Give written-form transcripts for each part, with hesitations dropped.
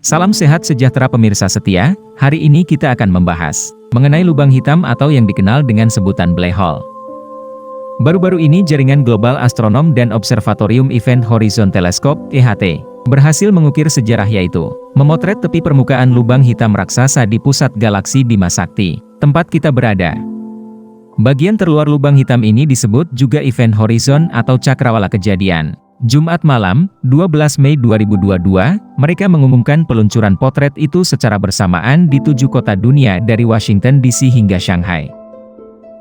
Salam sehat sejahtera pemirsa setia, hari ini kita akan membahas mengenai lubang hitam atau yang dikenal dengan sebutan black hole. Baru-baru ini Jaringan Global Astronom dan Observatorium Event Horizon Telescope (EHT) berhasil mengukir sejarah, yaitu memotret tepi permukaan lubang hitam raksasa di pusat galaksi Bima Sakti, tempat kita berada. Bagian terluar lubang hitam ini disebut juga Event Horizon atau Cakrawala Kejadian. Jumat malam, 12 Mei 2022, mereka mengumumkan peluncuran potret itu secara bersamaan di 7 kota dunia dari Washington DC hingga Shanghai.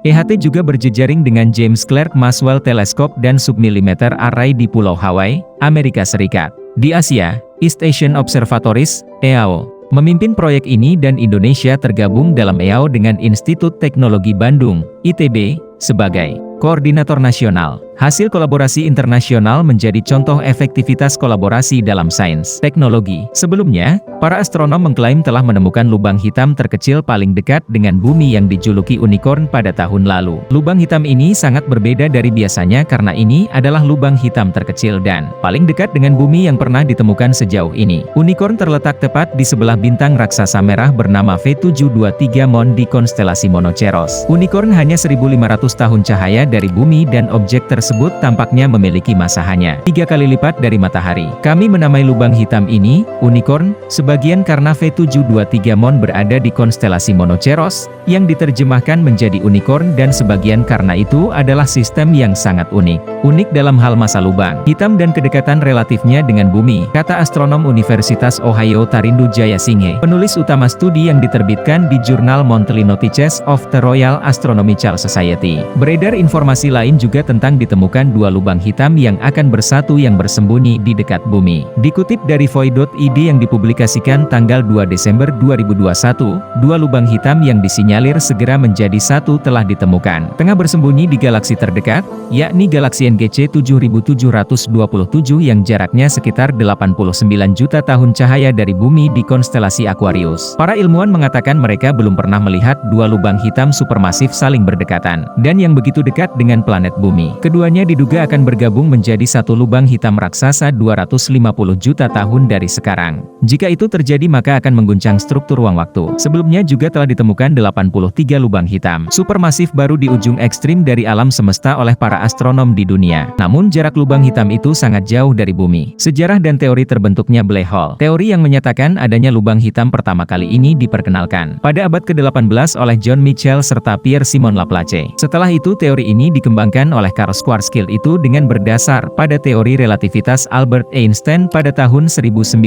EHT juga berjejaring dengan James Clerk Maxwell Telescope dan Submillimeter Array di Pulau Hawaii, Amerika Serikat. Di Asia, East Asian Observatories, EAO, memimpin proyek ini dan Indonesia tergabung dalam EAO dengan Institut Teknologi Bandung, ITB, sebagai koordinator nasional. Hasil kolaborasi internasional menjadi contoh efektivitas kolaborasi dalam sains teknologi. Sebelumnya, para astronom mengklaim telah menemukan lubang hitam terkecil paling dekat dengan bumi yang dijuluki unicorn pada tahun lalu. Lubang hitam ini sangat berbeda dari biasanya karena ini adalah lubang hitam terkecil dan paling dekat dengan bumi yang pernah ditemukan sejauh ini. Unicorn terletak tepat di sebelah bintang raksasa merah bernama V723 Mon di konstelasi Monoceros. Unicorn hanya 1500 tahun cahaya dari bumi dan objek tersebut tampaknya memiliki masa hanya 3 kali lipat dari matahari. Kami menamai lubang hitam ini unicorn, sebagian karena V723 Mon berada di konstelasi Monoceros, yang diterjemahkan menjadi unicorn, dan sebagian karena itu adalah sistem yang sangat unik. Unik dalam hal masa lubang hitam dan kedekatan relatifnya dengan bumi, kata astronom Universitas Ohio Tarindu Jayasinghe, penulis utama studi yang diterbitkan di jurnal Monthly Notices of the Royal Astronomical Society. Beredar informasi lain juga tentang ditemukan 2 lubang hitam yang akan bersatu yang bersembunyi di dekat bumi. Dikutip dari Void.id yang dipublikasikan tanggal 2 Desember 2021, 2 lubang hitam yang disinyalir segera menjadi satu telah ditemukan. Tengah bersembunyi di galaksi terdekat, yakni galaksi NGC 7727 yang jaraknya sekitar 89 juta tahun cahaya dari bumi di konstelasi Aquarius. Para ilmuwan mengatakan mereka belum pernah melihat 2 lubang hitam supermasif saling berdekatan, dan yang begitu dekat dengan planet bumi. Keduanya diduga akan bergabung menjadi satu lubang hitam raksasa 250 juta tahun dari sekarang. Jika itu terjadi maka akan mengguncang struktur ruang waktu. Sebelumnya juga telah ditemukan 83 lubang hitam supermasif baru di ujung ekstrim dari alam semesta oleh para astronom di dunia. Namun jarak lubang hitam itu sangat jauh dari bumi. Sejarah dan teori terbentuknya black hole. Teori yang menyatakan adanya lubang hitam pertama kali ini diperkenalkan pada abad ke-18 oleh John Michell serta Pierre Simon Laplace. Setelah itu teori ini dikembangkan oleh Karl Schwarzschild itu dengan berdasar pada teori relativitas Albert Einstein pada tahun 1916.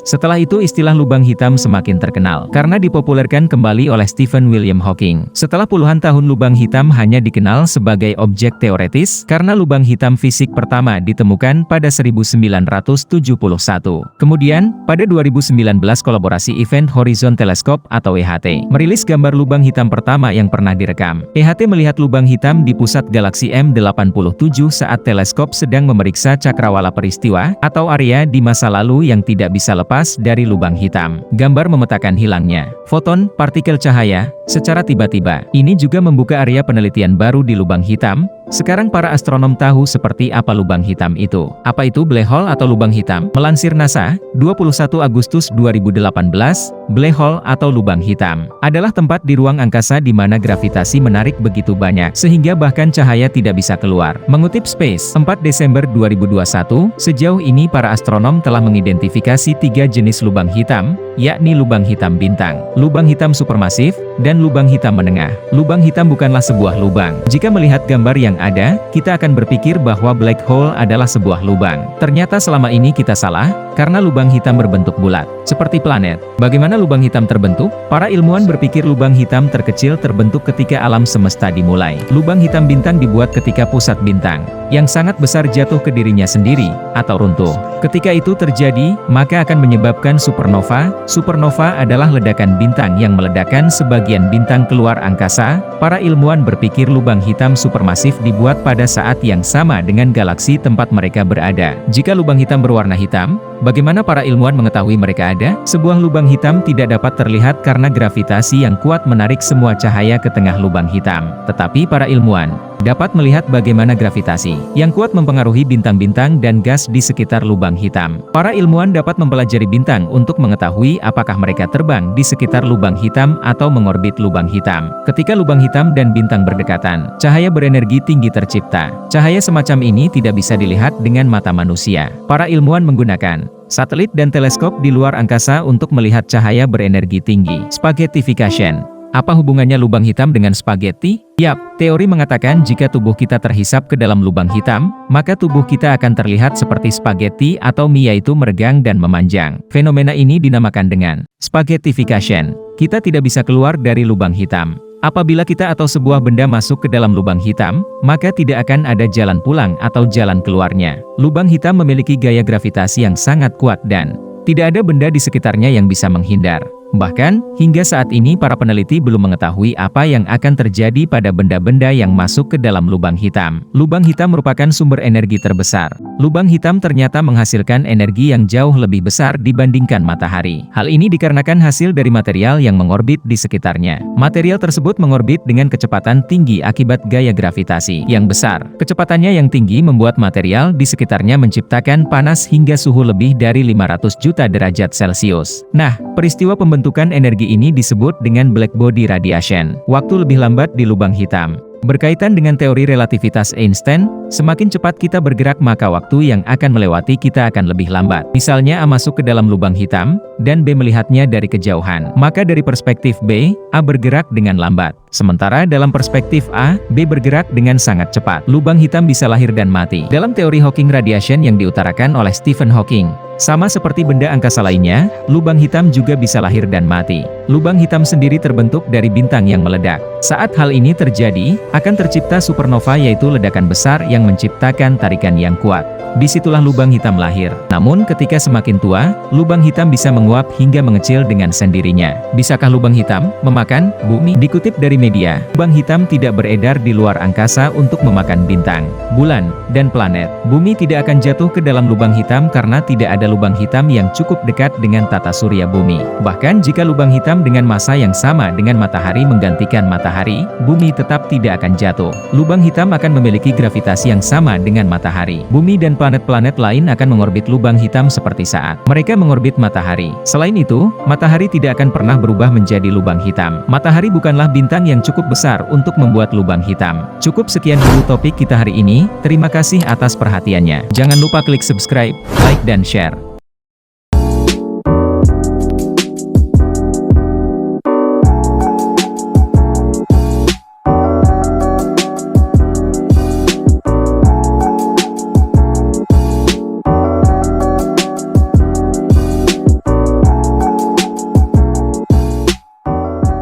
Setelah itu istilah lubang hitam semakin terkenal karena dipopulerkan kembali oleh Stephen William Hawking. Setelah puluhan tahun lubang hitam hanya dikenal sebagai objek teoretis karena lubang hitam fisik pertama ditemukan pada 1971. Kemudian, pada 2019 kolaborasi Event Horizon Telescope atau EHT merilis gambar lubang hitam pertama yang pernah direkam. EHT melihat lubang hitam di pusat galaksi M87 saat teleskop sedang memeriksa cakrawala peristiwa atau area di masa lalu yang tidak bisa lepas dari lubang hitam. Gambar memetakan hilangnya foton partikel cahaya secara tiba-tiba. Ini juga membuka area penelitian baru di lubang hitam. Sekarang para astronom tahu seperti apa lubang hitam itu. Apa itu black hole atau lubang hitam? Melansir NASA, 21 Agustus 2018, black hole atau lubang hitam adalah tempat di ruang angkasa di mana gravitasi menarik begitu banyak sehingga bahkan cahaya tidak bisa keluar. Mengutip Space, 4 Desember 2021, sejauh ini para astronom telah mengidentifikasi 3 jenis lubang hitam, yakni lubang hitam bintang, lubang hitam supermasif, dan lubang hitam menengah. Lubang hitam bukanlah sebuah lubang. Jika melihat gambar yang ada, kita akan berpikir bahwa black hole adalah sebuah lubang. Ternyata selama ini kita salah, karena lubang hitam berbentuk bulat, seperti planet. Bagaimana lubang hitam terbentuk? Para ilmuwan berpikir lubang hitam terkecil terbentuk ketika alam semesta dimulai. Lubang hitam bintang dibuat ketika pusat bintang yang sangat besar jatuh ke dirinya sendiri, atau runtuh. Ketika itu terjadi, maka akan menyebabkan supernova. Supernova adalah ledakan bintang yang meledakkan sebagian bintang keluar angkasa. Para ilmuwan berpikir lubang hitam supermasif dibuat pada saat yang sama dengan galaksi tempat mereka berada. Jika lubang hitam berwarna hitam, bagaimana para ilmuwan mengetahui mereka ada? Sebuah lubang hitam tidak dapat terlihat karena gravitasi yang kuat menarik semua cahaya ke tengah lubang hitam. Tetapi para ilmuwan dapat melihat bagaimana gravitasi yang kuat mempengaruhi bintang-bintang dan gas di sekitar lubang hitam. Para ilmuwan dapat mempelajari bintang untuk mengetahui apakah mereka terbang di sekitar lubang hitam atau mengorbit lubang hitam. Ketika lubang hitam dan bintang berdekatan, cahaya berenergi tinggi tercipta. Cahaya semacam ini tidak bisa dilihat dengan mata manusia. Para ilmuwan menggunakan satelit dan teleskop di luar angkasa untuk melihat cahaya berenergi tinggi. Spaghettification. Apa hubungannya lubang hitam dengan spaghetti? Yap, teori mengatakan jika tubuh kita terhisap ke dalam lubang hitam, maka tubuh kita akan terlihat seperti spaghetti atau mie, yaitu meregang dan memanjang. Fenomena ini dinamakan dengan spaghettification. Kita tidak bisa keluar dari lubang hitam. Apabila kita atau sebuah benda masuk ke dalam lubang hitam, maka tidak akan ada jalan pulang atau jalan keluarnya. Lubang hitam memiliki gaya gravitasi yang sangat kuat dan tidak ada benda di sekitarnya yang bisa menghindar. Bahkan, hingga saat ini para peneliti belum mengetahui apa yang akan terjadi pada benda-benda yang masuk ke dalam lubang hitam. Lubang hitam merupakan sumber energi terbesar. Lubang hitam ternyata menghasilkan energi yang jauh lebih besar dibandingkan matahari. Hal ini dikarenakan hasil dari material yang mengorbit di sekitarnya. Material tersebut mengorbit dengan kecepatan tinggi akibat gaya gravitasi yang besar. Kecepatannya yang tinggi membuat material di sekitarnya menciptakan panas hingga suhu lebih dari 500 juta derajat Celcius. Nah, peristiwa pembentukan energi ini disebut dengan black body radiation, waktu lebih lambat di lubang hitam. Berkaitan dengan teori relativitas Einstein, semakin cepat kita bergerak maka waktu yang akan melewati kita akan lebih lambat. Misalnya A masuk ke dalam lubang hitam, dan B melihatnya dari kejauhan. Maka dari perspektif B, A bergerak dengan lambat. Sementara dalam perspektif A, B bergerak dengan sangat cepat. Lubang hitam bisa lahir dan mati. Dalam teori Hawking radiation yang diutarakan oleh Stephen Hawking, sama seperti benda angkasa lainnya, lubang hitam juga bisa lahir dan mati. Lubang hitam sendiri terbentuk dari bintang yang meledak. Saat hal ini terjadi, akan tercipta supernova, yaitu ledakan besar yang menciptakan tarikan yang kuat. Disitulah lubang hitam lahir. Namun ketika semakin tua, lubang hitam bisa menguap hingga mengecil dengan sendirinya. Bisakah lubang hitam memakan bumi? Dikutip dari media, lubang hitam tidak beredar di luar angkasa untuk memakan bintang, bulan, dan planet. Bumi tidak akan jatuh ke dalam lubang hitam karena tidak ada lubang hitam yang cukup dekat dengan tata surya bumi. Bahkan jika lubang hitam dengan massa yang sama dengan matahari menggantikan matahari, bumi tetap tidak akan jatuh. Lubang hitam akan memiliki gravitasi yang sama dengan matahari. Bumi dan planet-planet lain akan mengorbit lubang hitam seperti saat mereka mengorbit matahari. Selain itu, matahari tidak akan pernah berubah menjadi lubang hitam. Matahari bukanlah bintang yang cukup besar untuk membuat lubang hitam. Cukup sekian dulu topik kita hari ini. Terima kasih atas perhatiannya. Jangan lupa klik subscribe, like, dan share.